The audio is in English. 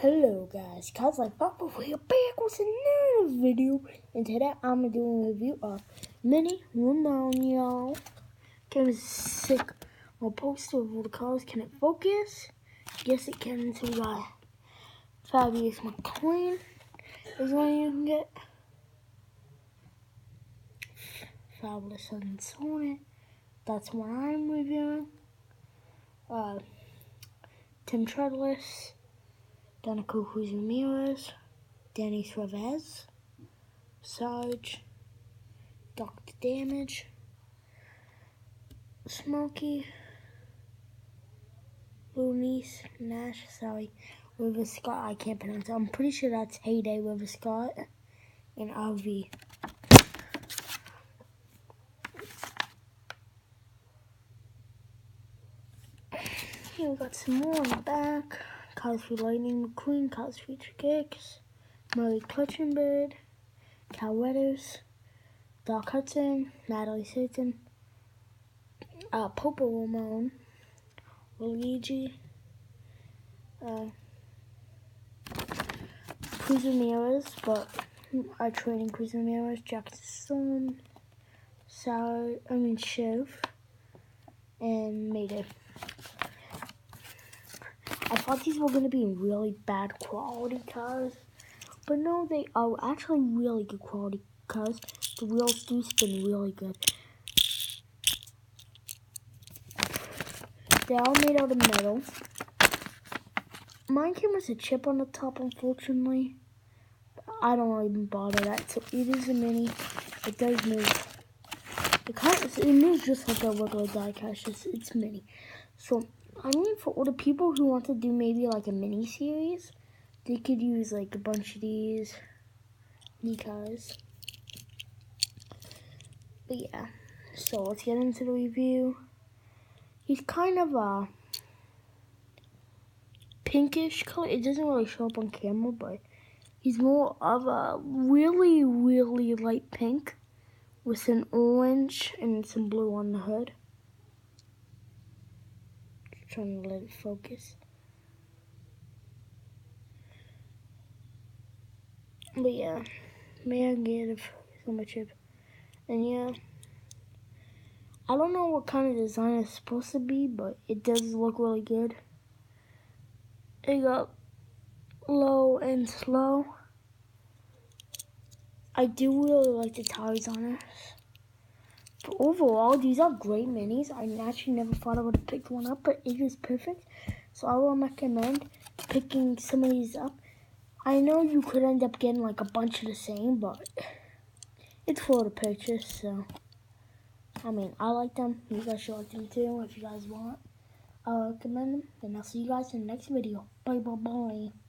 Hello guys, Cause like Papa, we're back with another video, and today I'm doing a review of Mini Ramon, y'all. Game is sick. I'll post over the cars. Can it focus? Yes, it can. So we got Fabulous McQueen is one you can get. Fabulous and Sonic. That's what I'm reviewing. Tim Treadless. Danica Cruz Ramirez, Danny Suarez, Sarge, Dr. Damage, Smokey, Lunis, Nash, River Scott, I can't pronounce it. I'm pretty sure that's Heyday, River Scott, and RV. Here we got some more in the back. Cosby Lightning McQueen, Cosby Kicks, Murray Clutchenbird, Cal Weathers, Doc Hudson, Natalie Satan, Popo Ramon, Luigi, Cruz Ramirez, but our training Cruz Ramirez, Jackson, Shiv, and Mayday. I thought these were going to be really bad quality cars, but no, they are actually really good quality cars. The wheels do spin really good. They're all made out of metal. Mine came with a chip on the top, unfortunately. I don't even bother that. So it is a Mini. It does move. It moves just like a regular diecast. It's Mini. So I mean, for all the people who want to do maybe like a mini series, they could use like a bunch of these cars. But yeah. So let's get into the review. He's kind of a pinkish color. It doesn't really show up on camera, but he's more of a really, really light pink with an orange and some blue on the hood. Just trying to let it focus. But yeah, may I get a focus on my chip? And yeah, I don't know what kind of design it's supposed to be, but it does look really good. It got low and slow. I do really like the tires on it. But overall, these are great minis. I actually never thought I would have picked one up, but it is perfect. So I will recommend picking some of these up. I know you could end up getting like a bunch of the same, but it's for the purchase, so I mean, I like them. You guys should like them too if you guys want. I'll recommend them, and I'll see you guys in the next video. Bye, bye, bye.